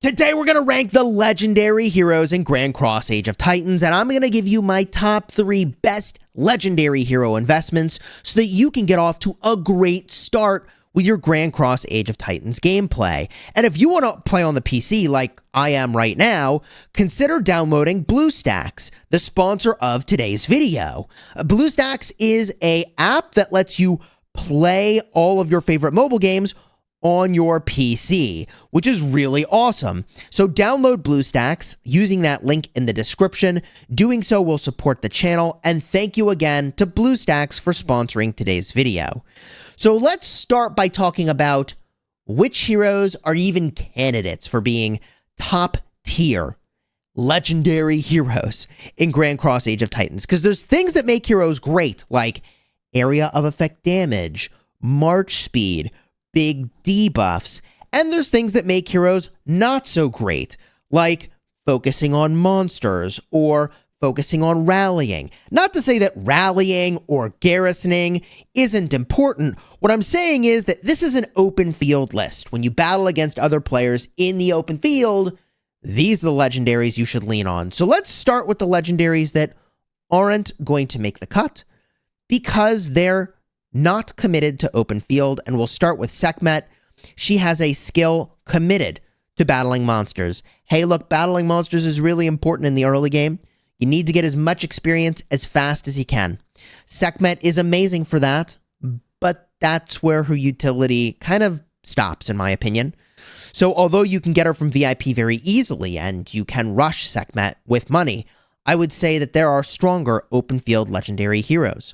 Today we're going to rank the legendary heroes in Grand Cross Age of Titans, and I'm going to give you my top 3 best legendary hero investments so that you can get off to a great start with your Grand Cross Age of Titans gameplay. And if you want to play on the PC like I am right now, consider downloading BlueStacks, the sponsor of today's video. BlueStacks is an app that lets you play all of your favorite mobile games on your PC, which is really awesome. So download BlueStacks using that link in the description. Doing so will support the channel, and thank you again to BlueStacks for sponsoring today's video. So let's start by talking about which heroes are even candidates for being top tier legendary heroes in Grand Cross Age of Titans, because there's things that make heroes great, like area of effect damage, march speed, big debuffs, and there's things that make heroes not so great, like focusing on monsters or focusing on rallying. Not to say that rallying or garrisoning isn't important. What I'm saying is that this is an open field list. When you battle against other players in the open field, these are the legendaries you should lean on. So let's start with the legendaries that aren't going to make the cut because they're not committed to open field, and we'll start with Sekhmet. She has a skill committed to battling monsters. Hey, look, battling monsters is really important in the early game. You need to get as much experience as fast as you can. Sekhmet is amazing for that, but that's where her utility kind of stops, in my opinion. So although you can get her from VIP very easily, and you can rush Sekhmet with money, I would say that there are stronger open field legendary heroes.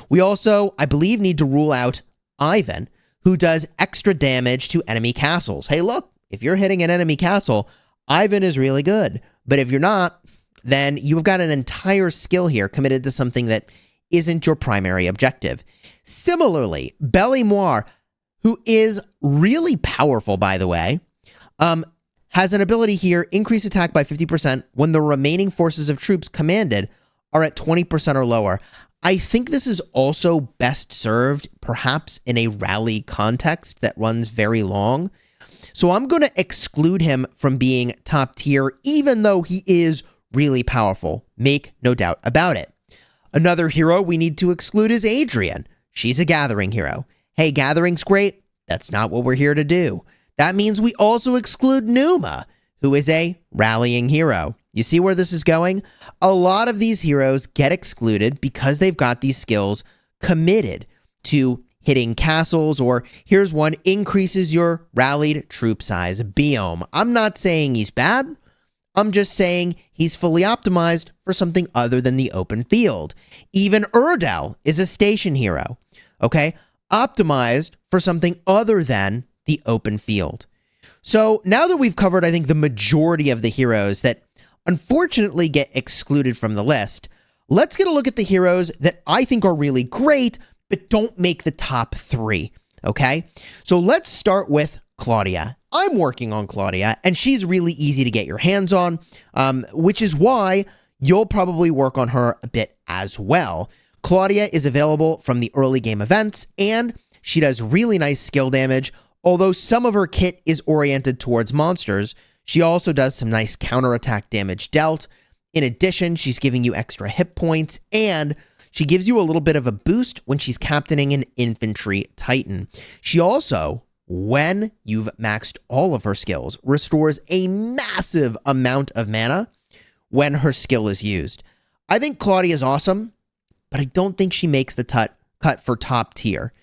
We also, I believe, need to rule out Ivan, who does extra damage to enemy castles. Hey, look, if you're hitting an enemy castle, Ivan is really good. But if you're not, then you've got an entire skill here committed to something that isn't your primary objective. Similarly, Belle Moire, who is really powerful, by the way, has an ability here, increase attack by 50% when the remaining forces of troops commanded are at 20% or lower. I think this is also best served perhaps in a rally context that runs very long. So I'm going to exclude him from being top tier, even though he is really powerful. Make no doubt about it. Another hero we need to exclude is Adrian. She's a gathering hero. Hey, gathering's great. That's not what we're here to do. That means we also exclude Numa, who is a rallying hero. You see where this is going? A lot of these heroes get excluded because they've got these skills committed to hitting castles, or here's one, increases your rallied troop size, Biome. I'm not saying he's bad. I'm just saying he's fully optimized for something other than the open field. Even Urdel is a station hero, okay? Optimized for something other than the open field. So now that we've covered, I think, the majority of the heroes that unfortunately get excluded from the list, let's get a look at the heroes that I think are really great, but don't make the top 3, okay? So let's start with Claudia. I'm working on Claudia, and she's really easy to get your hands on, which is why you'll probably work on her a bit as well. Claudia is available from the early game events, and she does really nice skill damage. Although some of her kit is oriented towards monsters, she also does some nice counterattack damage dealt. In addition, she's giving you extra hit points, and she gives you a little bit of a boost when she's captaining an infantry titan. She also, when you've maxed all of her skills, restores a massive amount of mana when her skill is used. I think Claudia is awesome, but I don't think she makes the cut for top tier.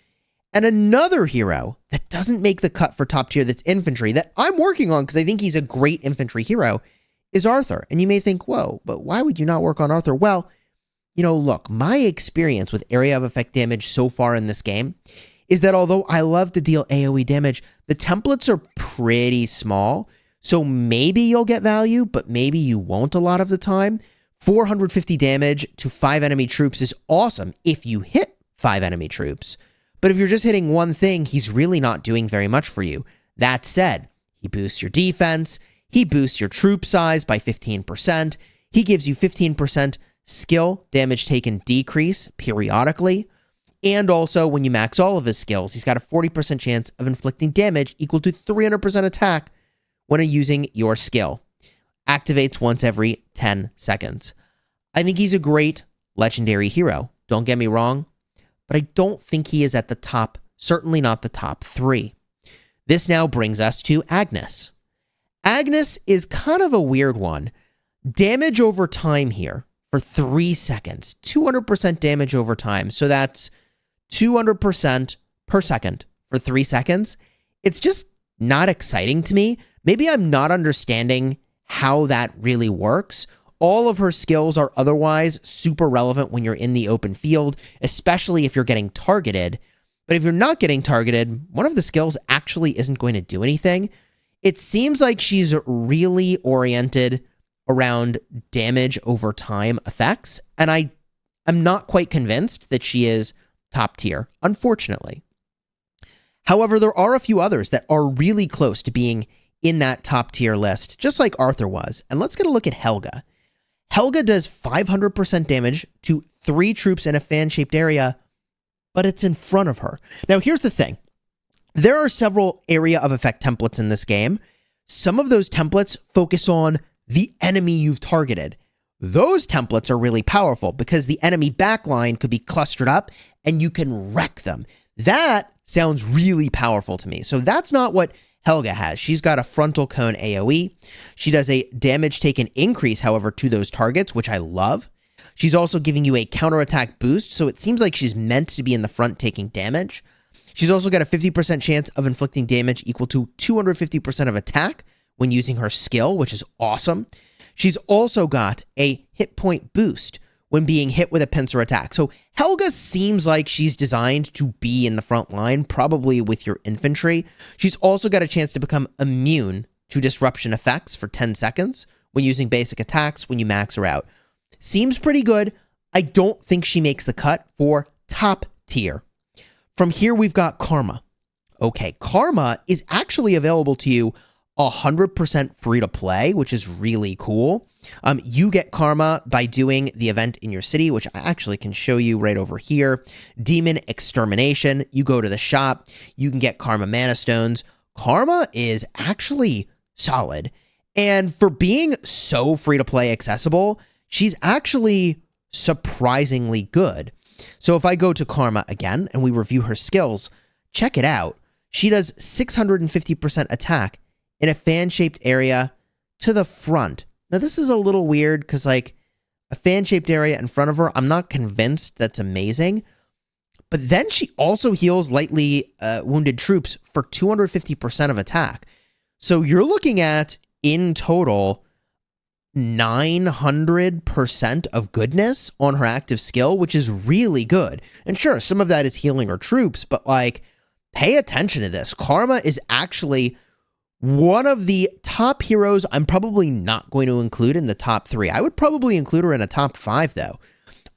And another hero that doesn't make the cut for top tier that's infantry, that I'm working on because I think he's a great infantry hero, is Arthur. And you may think, whoa, but why would you not work on Arthur? Well, you know, look, my experience with area of effect damage so far in this game is that although I love to deal AoE damage, the templates are pretty small. So maybe you'll get value, but maybe you won't a lot of the time. 450 damage to 5 enemy troops is awesome if you hit 5 enemy troops. But if you're just hitting one thing, he's really not doing very much for you. That said, he boosts your defense, he boosts your troop size by 15%, he gives you 15% skill damage taken decrease periodically, and also when you max all of his skills, he's got a 40% chance of inflicting damage equal to 300% attack when using your skill. Activates once every 10 seconds. I think he's a great legendary hero. Don't get me wrong, but I don't think he is at the top, certainly not the top 3. This now brings us to Agnes. Agnes is kind of a weird one. Damage over time here for 3 seconds. 200% damage over time. So that's 200% per second for 3 seconds. It's just not exciting to me. Maybe I'm not understanding how that really works. All of her skills are otherwise super relevant when you're in the open field, especially if you're getting targeted. But if you're not getting targeted, one of the skills actually isn't going to do anything. It seems like she's really oriented around damage over time effects, and I'm not quite convinced that she is top tier, unfortunately. However, there are a few others that are really close to being in that top tier list, just like Arthur was. And let's get a look at Helga. Helga does 500% damage to 3 troops in a fan-shaped area, but it's in front of her. Now, here's the thing. There are several area of effect templates in this game. Some of those templates focus on the enemy you've targeted. Those templates are really powerful because the enemy backline could be clustered up and you can wreck them. That sounds really powerful to me. So that's not what Helga has. She's got a frontal cone AoE. She does a damage taken increase, however, to those targets, which I love. She's also giving you a counterattack boost, so it seems like she's meant to be in the front taking damage. She's also got a 50% chance of inflicting damage equal to 250% of attack when using her skill, which is awesome. She's also got a hit point boost when being hit with a pincer attack. So Helga seems like she's designed to be in the front line, probably with your infantry. She's also got a chance to become immune to disruption effects for 10 seconds when using basic attacks when you max her out. Seems pretty good. I don't think she makes the cut for top tier. From here, we've got Karma. Okay, Karma is actually available to you 100% free to play, which is really cool. You get Karma by doing the event in your city, which I actually can show you right over here. Demon Extermination. You go to the shop. You can get Karma Mana Stones. Karma is actually solid. And for being so free to play accessible, she's actually surprisingly good. So if I go to Karma again and we review her skills, check it out. She does 650% attack in a fan-shaped area to the front. Now, this is a little weird because, like, a fan-shaped area in front of her, I'm not convinced that's amazing. But then she also heals lightly wounded troops for 250% of attack. So you're looking at, in total, 900% of goodness on her active skill, which is really good. And sure, some of that is healing her troops, but, like, pay attention to this. Karma is actually one of the top heroes I'm probably not going to include in the top 3. I would probably include her in a top 5, though.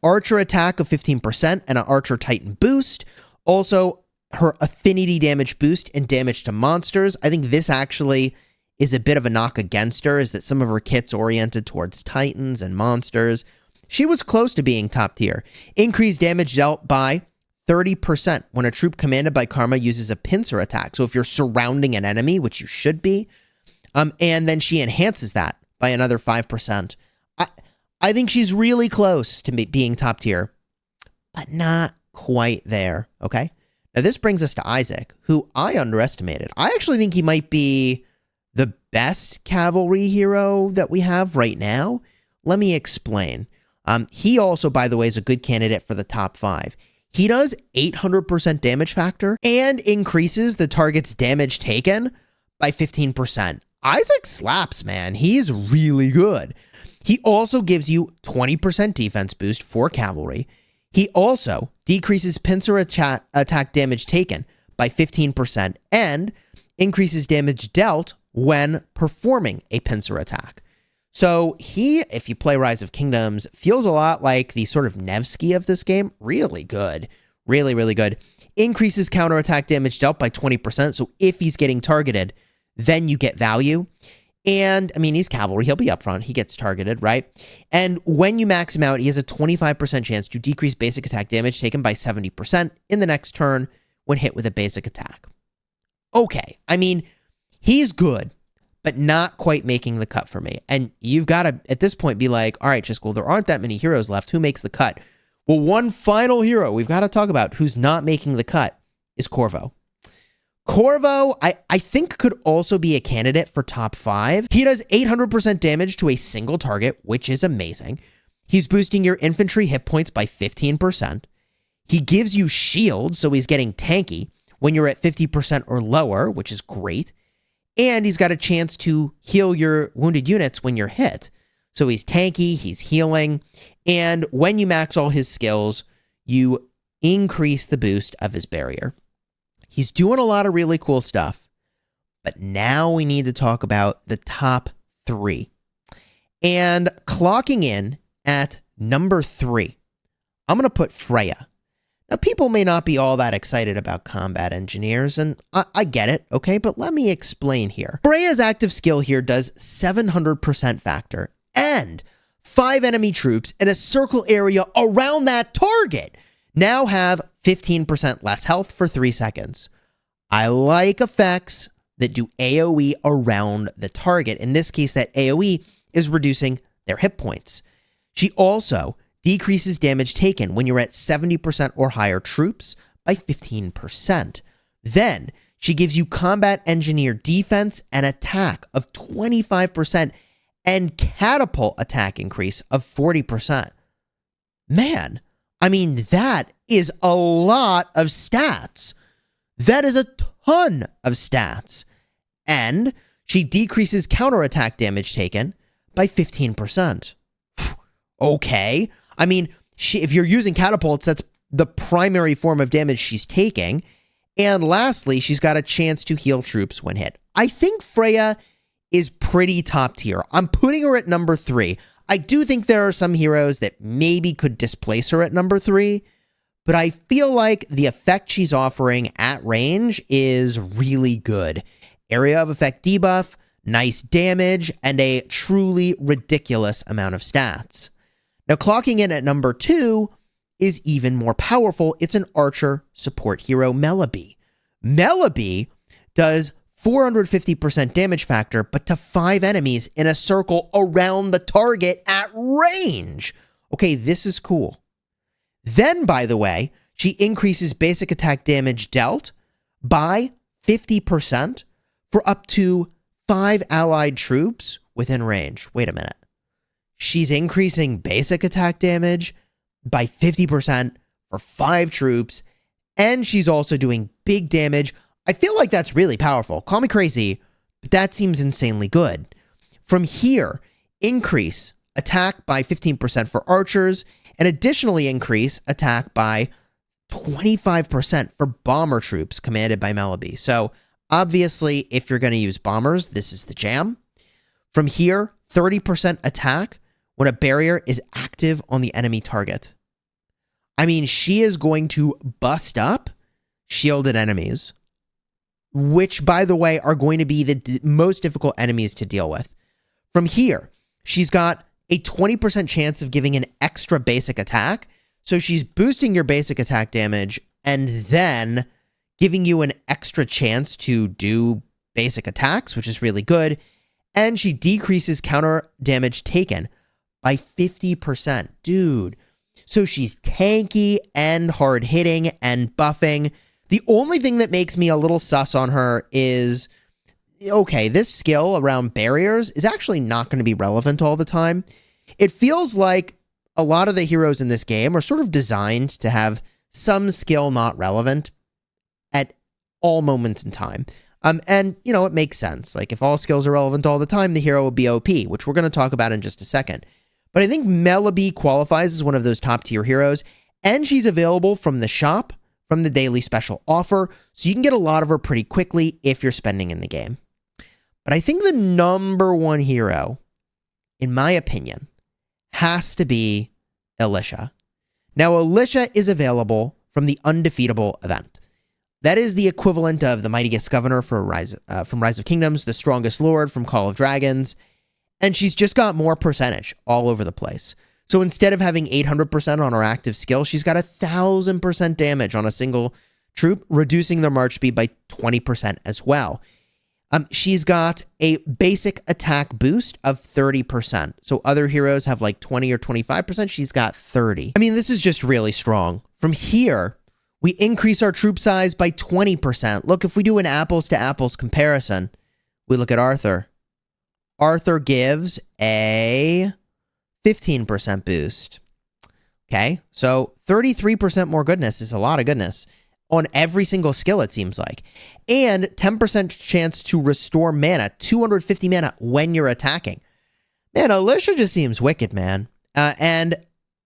Archer attack of 15% and an Archer Titan boost. Also, her affinity damage boost and damage to monsters. I think this actually is a bit of a knock against her, is that some of her kit's oriented towards Titans and monsters. She was close to being top tier. Increased damage dealt by 30% when a troop commanded by Karma uses a pincer attack. So if you're surrounding an enemy, which you should be, and then she enhances that by another 5%. I think she's really close to being top tier, but not quite there, okay? Now this brings us to Isaac, who I underestimated. I actually think he might be the best cavalry hero that we have right now. Let me explain. He also, by the way, is a good candidate for the top 5. He does 800% damage factor and increases the target's damage taken by 15%. Isaac slaps, man. He's really good. He also gives you 20% defense boost for cavalry. He also decreases pincer attack damage taken by 15% and increases damage dealt when performing a pincer attack. So he, if you play Rise of Kingdoms, feels a lot like the sort of Nevsky of this game. Really good. Really, really good. Increases counterattack damage dealt by 20%. So if he's getting targeted, then you get value. And, I mean, he's cavalry. He'll be up front. He gets targeted, right? And when you max him out, he has a 25% chance to decrease basic attack damage taken by 70% in the next turn when hit with a basic attack. Okay, I mean, he's good. but not quite making the cut for me. And you've got to, at this point, be like, all right, Chisco, there aren't that many heroes left. Who makes the cut? Well, one final hero we've got to talk about who's not making the cut is Corvo. Corvo, I think, could also be a candidate for top 5. He does 800% damage to a single target, which is amazing. He's boosting your infantry hit points by 15%. He gives you shield, so he's getting tanky when you're at 50% or lower, which is great. And he's got a chance to heal your wounded units when you're hit. So he's tanky, he's healing, and when you max all his skills, you increase the boost of his barrier. He's doing a lot of really cool stuff, but now we need to talk about the top 3. And clocking in at number 3, I'm going to put Freya. Now, people may not be all that excited about combat engineers, and I get it, okay? But let me explain here. Freya's active skill here does 700% factor, and 5 enemy troops in a circle area around that target now have 15% less health for 3 seconds. I like effects that do AoE around the target. In this case, that AoE is reducing their hit points. She also decreases damage taken when you're at 70% or higher troops by 15%. Then, she gives you combat engineer defense and attack of 25% and catapult attack increase of 40%. Man, I mean, that is a lot of stats. That is a ton of stats. And she decreases counterattack damage taken by 15%. Okay. I mean, if you're using catapults, that's the primary form of damage she's taking. And lastly, she's got a chance to heal troops when hit. I think Freya is pretty top tier. I'm putting her at number 3. I do think there are some heroes that maybe could displace her at number 3, but I feel like the effect she's offering at range is really good. Area of effect debuff, nice damage, and a truly ridiculous amount of stats. Now, clocking in at number 2 is even more powerful. It's an archer support hero, Melleby. Melleby does 450% damage factor, but to 5 enemies in a circle around the target at range. Okay, this is cool. Then, by the way, she increases basic attack damage dealt by 50% for up to 5 allied troops within range. Wait a minute. She's increasing basic attack damage by 50% for 5 troops, and she's also doing big damage. I feel like that's really powerful. Call me crazy, but that seems insanely good. From here, increase attack by 15% for archers, and additionally increase attack by 25% for bomber troops commanded by Melleby. So, obviously, if you're going to use bombers, this is the jam. From here, 30% attack when a barrier is active on the enemy target. I mean, she is going to bust up shielded enemies, which, by the way, are going to be the most difficult enemies to deal with. From here, she's got a 20% chance of giving an extra basic attack. So she's boosting your basic attack damage and then giving you an extra chance to do basic attacks, which is really good. And she decreases counter damage taken by 50%. Dude. So she's tanky and hard hitting and buffing. The only thing that makes me a little sus on her is, okay, this skill around barriers is actually not going to be relevant all the time. It feels like a lot of the heroes in this game are sort of designed to have some skill not relevant at all moments in time. And, you know, it makes sense. Like, if all skills are relevant all the time, the hero will be OP, which we're going to talk about in just a second. But I think Melleby qualifies as one of those top-tier heroes, and she's available from the shop, from the daily special offer, so you can get a lot of her pretty quickly if you're spending in the game. But I think the number one hero, in my opinion, has to be Alicia. Now, Alicia is available from the Undefeatable event. That is the equivalent of the Mightiest Governor from Rise of Kingdoms, the Strongest Lord from Call of Dragons, and she's just got more percentage all over the place. So instead of having 800% on her active skill, she's got 1,000% damage on a single troop, reducing their march speed by 20% as well. She's got a basic attack boost of 30%. So other heroes have like 20 or 25%. She's got 30. I mean, this is just really strong. From here, we increase our troop size by 20%. Look, if we do an apples to apples comparison, we look at Arthur. Arthur gives a 15% boost. Okay, so 33% more goodness is a lot of goodness on every single skill, it seems like. And 10% chance to restore mana, 250 mana when you're attacking. Man, Alicia just seems wicked, man. And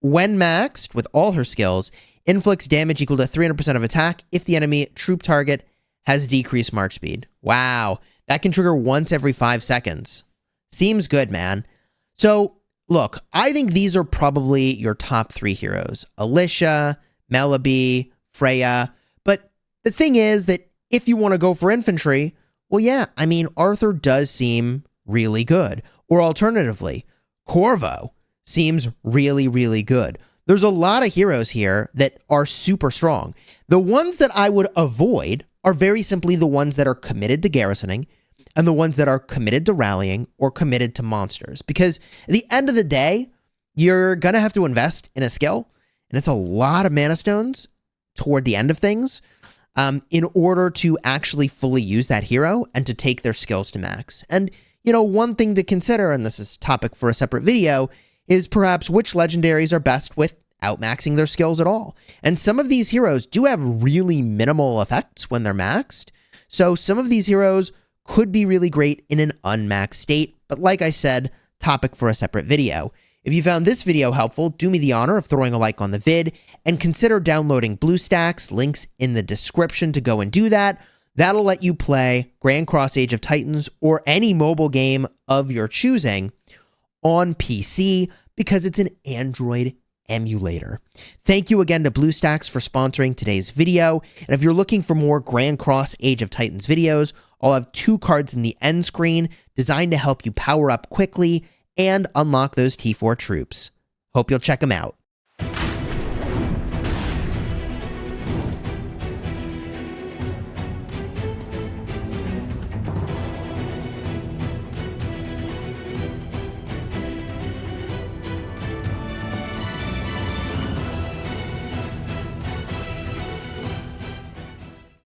when maxed with all her skills, inflicts damage equal to 300% of attack if the enemy troop target has decreased march speed. Wow, that can trigger once every 5 seconds. Seems good, man. So, look, I think these are probably your top 3 heroes. Alicia, Melody, Freya. But the thing is that if you want to go for infantry, well, yeah, I mean, Arthur does seem really good. Or alternatively, Corvo seems really, really good. There's a lot of heroes here that are super strong. The ones that I would avoid are very simply the ones that are committed to garrisoning and the ones that are committed to rallying or committed to monsters. Because at the end of the day, you're going to have to invest in a skill, and it's a lot of mana stones toward the end of things in order to actually fully use that hero and to take their skills to max. And, you know, one thing to consider, and this is topic for a separate video, is perhaps which legendaries are best with outmaxing their skills at all. And some of these heroes do have really minimal effects when they're maxed. So some of these heroes could be really great in an unmaxed state. But like I said, topic for a separate video. If you found this video helpful, do me the honor of throwing a like on the vid and consider downloading BlueStacks. Links in the description to go and do that. That'll let you play Grand Cross Age of Titans or any mobile game of your choosing on PC because it's an Android emulator. Thank you again to BlueStacks for sponsoring today's video. And if you're looking for more Grand Cross Age of Titans videos, I'll have 2 cards in the end screen designed to help you power up quickly and unlock those T4 troops. Hope you'll check them out.